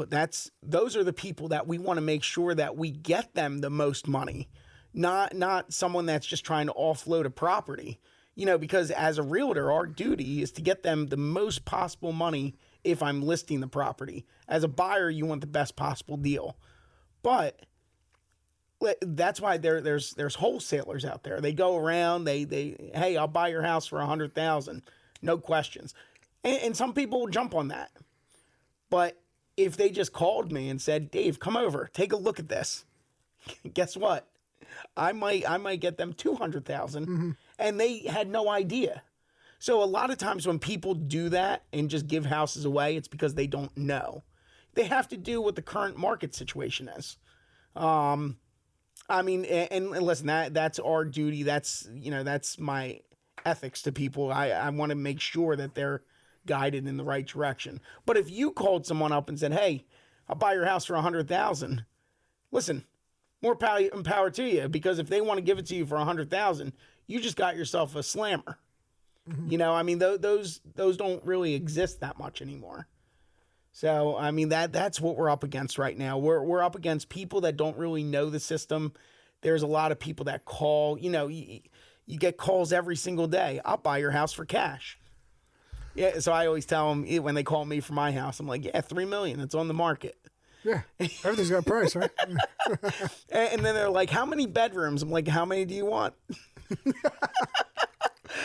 those are the people that we want to make sure that we get them the most money, not someone that's just trying to offload a property. Because as a realtor, our duty is to get them the most possible money if I'm listing the property. As a buyer, you want the best possible deal, but that's why there's wholesalers out there. They go around, hey, I'll buy your house for $100,000, no questions. And some people will jump on that. But if they just called me and said, Dave, come over, take a look at this, guess what? I might get them $200,000, and they had no idea. So a lot of times when people do that and just give houses away, it's because they don't know. They have to do what the current market situation is. I mean, and listen, that's our duty. That's my ethics to people. I want to make sure that they're guided in the right direction. But if you called someone up and said, hey, I'll buy your house for $100,000, listen, more power to you, because if they want to give it to you for $100,000, you just got yourself a slammer. I mean, those don't really exist that much anymore. So, I mean, that's what we're up against right now. We're up against people that don't really know the system. There's a lot of people that call, you get calls every single day. I'll buy your house for cash. Yeah. So I always tell them when they call me for my house, I'm like, yeah, $3 million. It's on the market. Yeah. Everything's got a price, right? And then they're like, how many bedrooms? I'm like, how many do you want?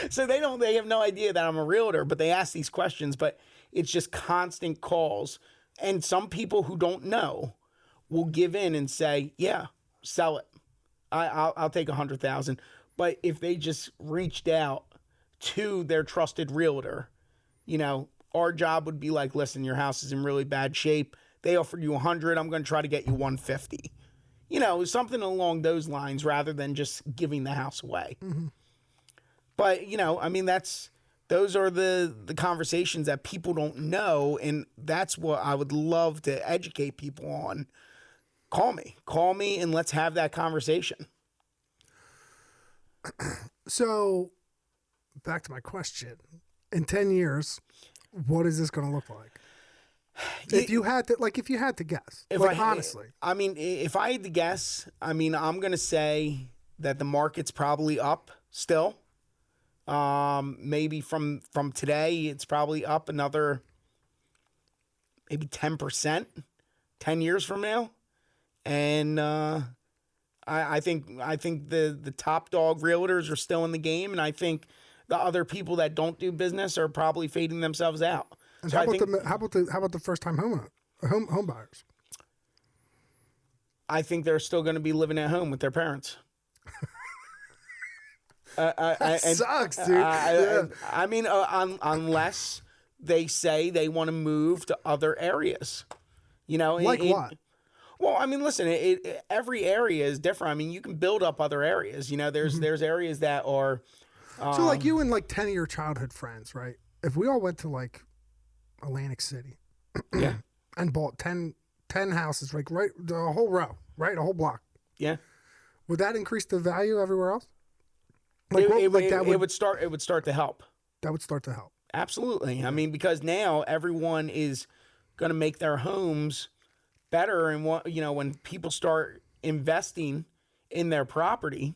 So they have no idea that I'm a realtor, but they ask these questions, but it's just constant calls. And some people who don't know will give in and say, yeah, sell it. I'll take $100,000. But if they just reached out to their trusted realtor, our job would be like, listen, your house is in really bad shape. They offered you $100. I'm going to try to get you $150. You know, something along those lines rather than just giving the house away. But, you know, I mean, those are the conversations that people don't know, and that's what I would love to educate people on. Call me, and let's have that conversation. So, back to my question. In 10 years, what is this going to look like? If you had to guess, honestly. I mean, if I had to guess, I mean, I'm going to say that the market's probably up still. Maybe from today, it's probably up another maybe 10%, 10 years from now. And I think the top dog realtors are still in the game, and I think the other people that don't do business are probably fading themselves out. And So how about the first time home buyers? I think they're still going to be living at home with their parents. Sucks, dude. I mean, unless they say they want to move to other areas, you know, what? Well, I mean, listen, every area is different. I mean, you can build up other areas. You know, there's areas that are. So, like you and like 10 of your childhood friends, right? If we all went to like Atlantic City, yeah, and bought 10 houses, like right, a whole row, right, a whole block, yeah, would that increase the value everywhere else? It would start to help. That would start to help. Absolutely. I mean, because now everyone is going to make their homes better, and when people start investing in their property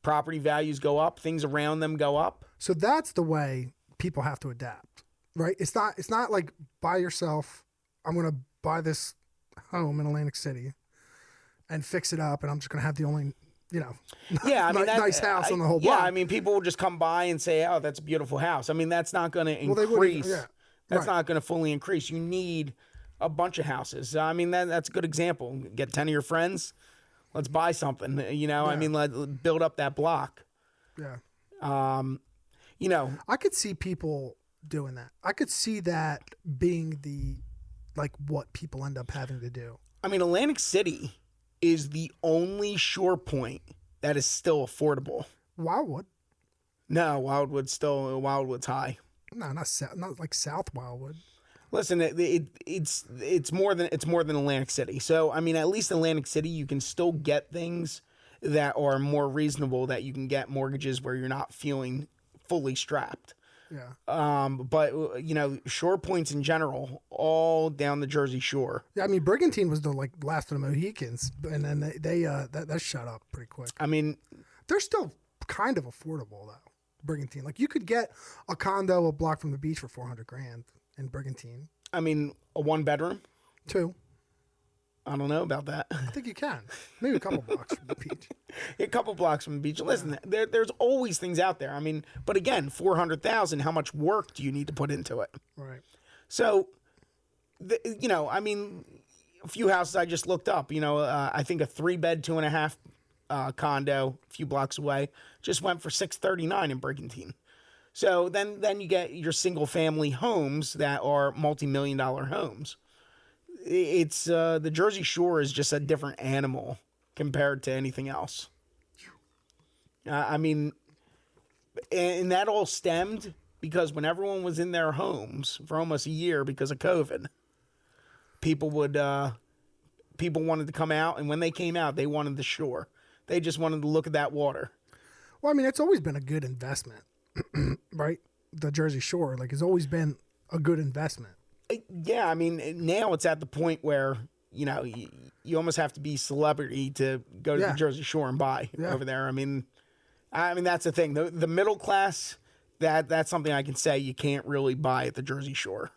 values go up, things around them go up. So that's the way people have to adapt, right? It's not like by yourself. I'm going to buy this home in Atlantic City and fix it up, and I'm just going to have the only, yeah, I mean, nice house on the whole block. Yeah, I mean, people will just come by and say, "Oh, that's a beautiful house." I mean, that's not going to increase. That's not going to fully increase. You need a bunch of houses. I mean, that's a good example. Get 10 of your friends. Let's buy something. I mean, let's build up that block. Yeah. I could see people doing that. I could see that being what people end up having to do. I mean, Atlantic City is the only shore point that is still affordable. Wildwood? No, Wildwood's high. No, not like South Wildwood. Listen, it's more than Atlantic City. So I mean, at least Atlantic City, you can still get things that are more reasonable. That you can get mortgages where you're not feeling fully strapped. Yeah. But shore points in general, all down the Jersey Shore. Yeah, I mean, Brigantine was the last of the Mohicans, and then they that shut up pretty quick. I mean, they're still kind of affordable though. Brigantine, like you could get a condo a block from the beach for $400,000 in Brigantine. I mean, a 1-bedroom? 2. I don't know about that. I think you can. Maybe a couple blocks from the beach. A couple blocks from the beach. Listen, there's always things out there. I mean, but again, $400,000. How much work do you need to put into it? Right. So, I mean, a few houses I just looked up. I think a 3-bed, 2.5 condo a few blocks away just went for $639 in Brigantine. So then you get your single family homes that are multi-million-dollar homes. It's the Jersey Shore is just a different animal compared to anything else. I mean, and that all stemmed because when everyone was in their homes for almost a year because of COVID, people wanted to come out, and when they came out, they wanted the shore. They just wanted to look at that water. Well, I mean, it's always been a good investment, right? The Jersey Shore, has always been a good investment. Yeah, I mean, now it's at the point where, you almost have to be celebrity to go to the Jersey Shore and buy over there. I mean, that's the thing. The middle class, that's something I can say you can't really buy at the Jersey Shore.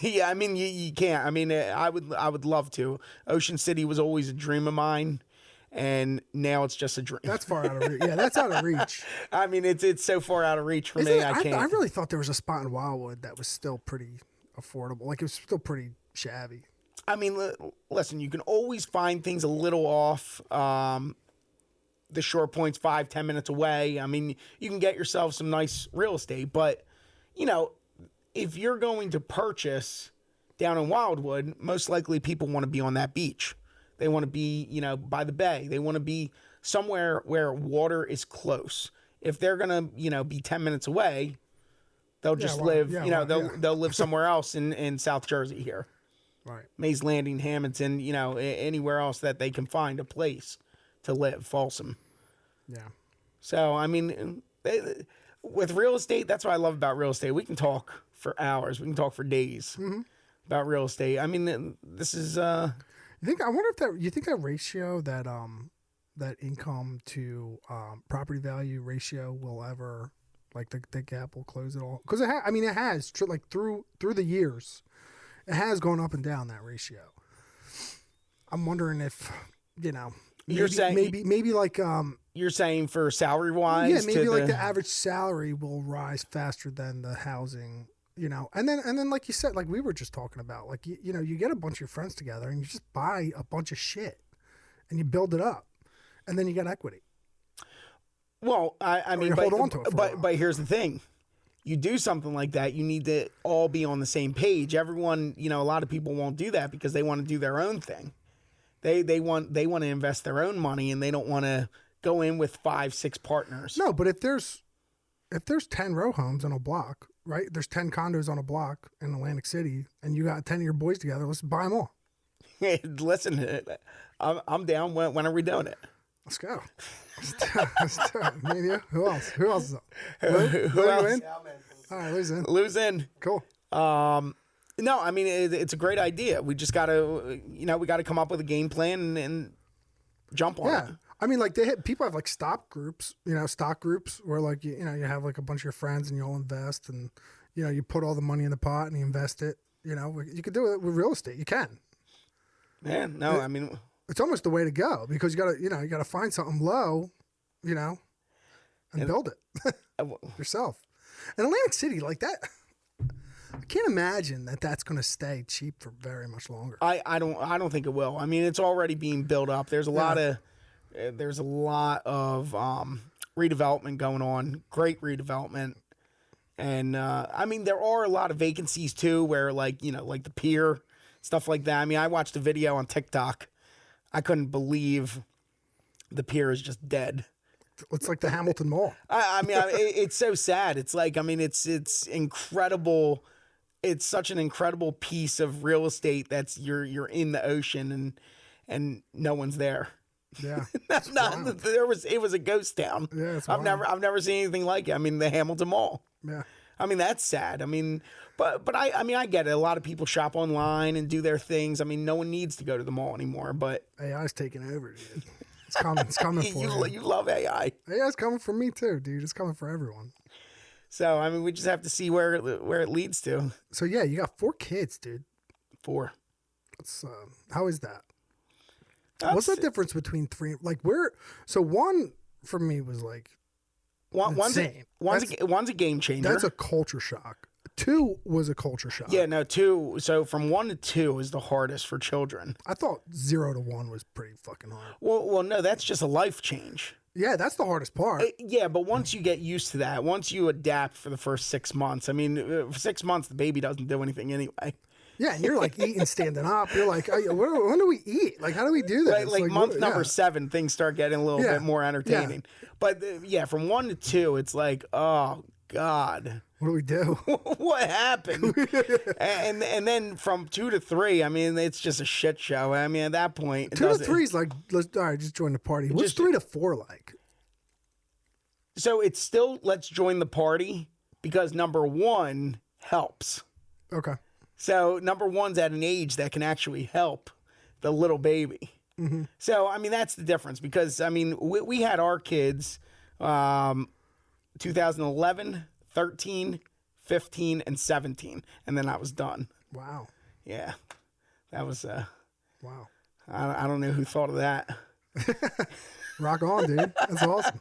Yeah, I mean, you can't. I mean, I would love to. Ocean City was always a dream of mine, and now it's just a dream. That's far out of reach. Yeah, that's out of reach. I mean, it's so far out of reach for me. I can't. I really thought there was a spot in Wildwood that was still pretty affordable. It was still pretty shabby. I mean, listen, you can always find things a little off. The shore point's 5-10 minutes away. I mean, you can get yourself some nice real estate, but if you're going to purchase down in Wildwood, most likely people want to be on that beach. They want to be, you know, by the bay. They want to be somewhere where water is close. If they're going to, you know, be 10 minutes away, they'll just live, you know, they'll live somewhere else in South Jersey here. Right. Mays Landing, Hamilton, you know, anywhere else that they can find a place to live, Folsom. Yeah. So, I mean, with real estate, that's what I love about real estate. We can talk for hours. We can talk for days about real estate. I mean, this is... I wonder if you think that ratio, that income to property value ratio will ever, like the gap will close at all? Because it has like through the years, it has gone up and down, that ratio. I'm wondering if, you know, maybe like you're saying for salary wise, maybe like the average salary will rise faster than the housing. You know, and then like you said, like we were just talking about, like, you know, you get a bunch of your friends together and you just buy a bunch of shit and you build it up, and then you get equity. Well, I mean, hold on to it but here's the thing. You do something like that, you need to all be on the same page. Everyone, you know, a lot of people won't do that because they want to do their own thing. They want to invest their own money, and they don't want to go in with 5-6 partners. No, but if there's 10 row homes on a block, right? There's 10 condos on a block in Atlantic City, and you got 10 of your boys together. Let's buy them all. Listen, I'm down. When are we doing it? Let's go. Let's do it. Me and you. Who else? Who else is up? Who else? In? All right, lose in. Cool. No, I mean, it's a great idea. We just got to, you know, we got to come up with a game plan and jump on it. I mean, like people have like stock groups where like, you know, you have like a bunch of your friends and you all invest, and, you know, you put all the money in the pot and you invest it. You know, you could do it with real estate. You can. Yeah, no, I mean, it's almost the way to go, because you gotta find something low, you know, and build it yourself. And Atlantic City, like that, I can't imagine that that's going to stay cheap for very much longer. I don't think it will. I mean, it's already being built up. There's a lot of redevelopment going on. Great redevelopment. And I mean, there are a lot of vacancies too, where, like, you know, like the pier, stuff like that. I mean, I watched a video on TikTok. I couldn't believe the pier is just dead. It's like the Hamilton Mall. I mean, it's so sad. It's like, I mean, it's incredible. It's such an incredible piece of real estate that's you're in the ocean and no one's there. Yeah. It was a ghost town. Yeah, I've never seen anything like it. I mean, the Hamilton Mall. Yeah. I mean, that's sad. I mean, but I mean, I get it. A lot of people shop online and do their things. I mean, no one needs to go to the mall anymore, but AI's taking over, dude. It's coming for you. You love AI. AI's coming for me too, dude. It's coming for everyone. So, I mean, we just have to see where it leads to. So, yeah, you got 4 kids, dude. 4. How is that? What's the difference between 3? Like, so 1 for me was like insane. One's a game changer. That's a culture shock. 2 was a culture shock. Yeah, no, 2. So from 1 to 2 is the hardest for children. I thought 0 to 1 was pretty fucking hard. Well, no, that's just a life change. Yeah, that's the hardest part. Yeah, but once you get used to that, once you adapt for the first 6 months, I mean, for 6 months, the baby doesn't do anything anyway. Yeah, and you're like eating, standing up. You're like, when do we eat? Like, how do we do that? Like month number 7, things start getting a little bit more entertaining. Yeah. But from 1 to 2, it's like, oh God, what do we do? What happened? and then from 2 to 3, I mean, it's just a shit show. I mean, at that point, 2 to 3 is like, all right, just join the party. What's 3 to 4 like? So it's still let's join the party, because number 1 helps. Okay. So number 1's at an age that can actually help the little baby. Mm-hmm. So, I mean, that's the difference, because, I mean, we had our kids 2011, 13, 15, and 17, and then I was done. Wow. Yeah. That was, wow. I don't know who thought of that. Rock on, dude. That's awesome.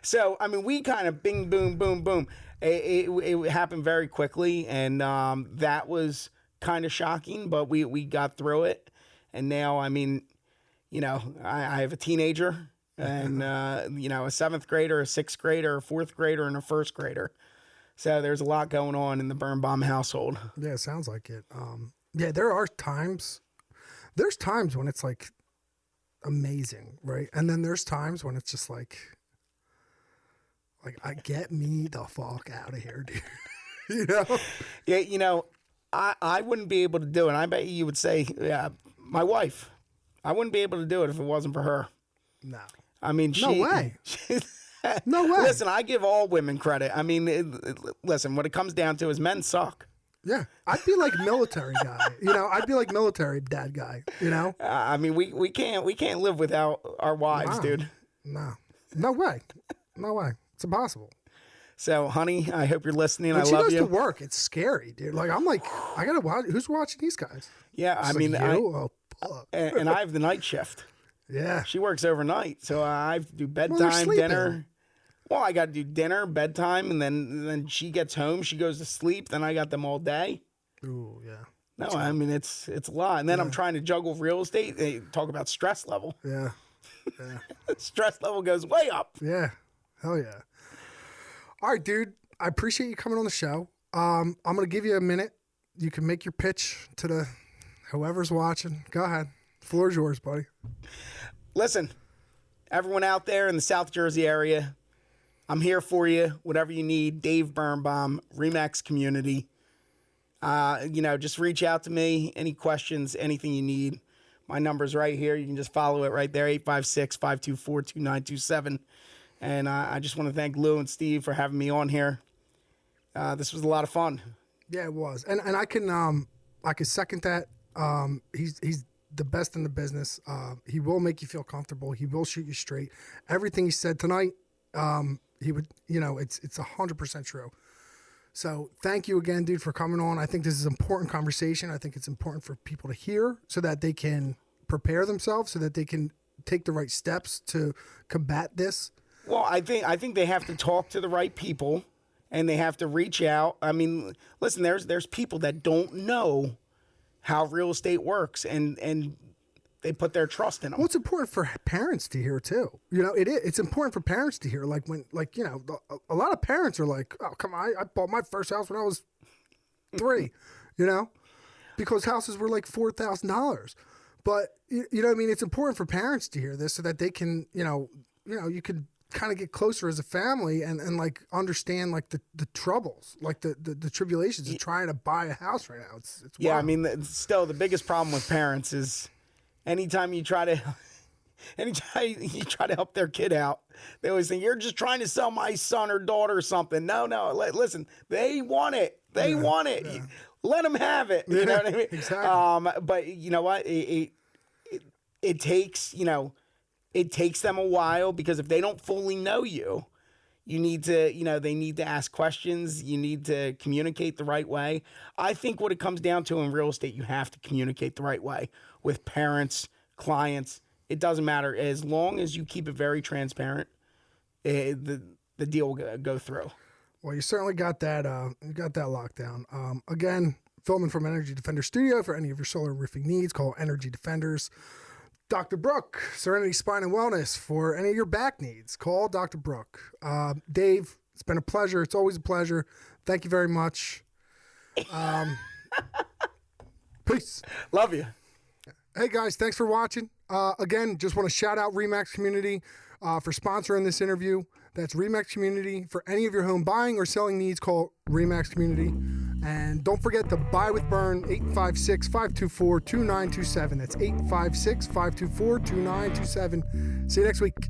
So, I mean, we kind of bing, boom, boom, boom. It happened very quickly, and that was kind of shocking, but we got through it. And now, I mean, you know, I have a teenager and, you know, a 7th grader, a 6th grader, a 4th grader, and a 1st grader. So there's a lot going on in the Birnbaum household. Yeah, it sounds like it. Yeah, there's times when it's like, amazing, right? And then there's times when it's just like I get me the fuck out of here, dude. You know? Yeah, you know, I wouldn't be able to do it. I bet you would say, yeah, my wife. I wouldn't be able to do it if it wasn't for her. No. I mean, No way. No way. Listen, I give all women credit. I mean, listen, what it comes down to is men suck. Yeah, I'd be like military guy. You know, I'd be like military dad guy. You know. I mean, we can't live without our wives, dude. No way. No way. It's impossible. So, honey, I hope you're listening. When I she love goes you. to work, it's scary, dude. Like I gotta watch. Who's watching these guys? Yeah, I It's mean, like, oh, fuck. and I have the night shift. Yeah. She works overnight, so I have to do they're bedtime, sleeping. dinner. Well, I got to do dinner, bedtime, and then she gets home. She goes to sleep. Then I got them all day. Ooh, yeah. No, I mean it's a lot. And then I'm trying to juggle real estate. They talk about stress level. Yeah. Yeah. Stress level goes way up. Yeah. Hell yeah. All right, dude. I appreciate you coming on the show. I'm gonna give you a minute. You can make your pitch to the whoever's watching. Go ahead. Floor's yours, buddy. Listen, everyone out there in the South Jersey area, I'm here for you. Whatever you need, Dave Birnbaum, Remax Community. You know, just reach out to me. Any questions, anything you need. My number's right here. You can just follow it right there, 856-524-2927. And I just want to thank Lou and Steve for having me on here. This was a lot of fun. Yeah, it was, and I can second that. He's the best in the business. He will make you feel comfortable. He will shoot you straight. Everything he said tonight, he would, you know, it's 100% true. So thank you again, dude, for coming on. I think this is an important conversation. I think it's important for people to hear so that they can prepare themselves, so that they can take the right steps to combat this. Well, I think they have to talk to the right people, and they have to reach out. I mean, listen, there's people that don't know how real estate works, and they put their trust in them. Well, it's important for parents to hear too. You know, it's important for parents to hear. Like when, you know, a lot of parents are like, "Oh, come on, I bought my first house when I was 3," you know, because houses were like $4,000. But you know what I mean? It's important for parents to hear this so that they can, you know, you can kind of get closer as a family and like understand like the troubles, like the tribulations of trying to buy a house right now. It's yeah, wild. I mean, still the biggest problem with parents is anytime you try to help their kid out, they always think you're just trying to sell my son or daughter something. No, listen, they want it. They want it. Yeah. Let them have it. You know what I mean? Exactly. But you know what? It takes, you know, it takes them a while, because if they don't fully know you, you need to, you know, they need to ask questions. You need to communicate the right way. I think what it comes down to in real estate, you have to communicate the right way with parents, clients. It doesn't matter. As long as you keep it very transparent, the deal will go through. Well, you certainly got that. You got that locked down. Again, filming from Energy Defender Studio. For any of your solar roofing needs, call Energy Defenders. Dr. Brooke, Serenity Spine and Wellness. For any of your back needs, call Dr. Brooke. Dave, it's been a pleasure. It's always a pleasure. Thank you very much. Peace. Love you. Hey, guys, thanks for watching. Again, just want to shout out Remax Community for sponsoring this interview. That's Remax Community. For any of your home buying or selling needs, call Remax Community. And don't forget to buy with Burn, 856-524-2927. That's 856-524-2927. See you next week.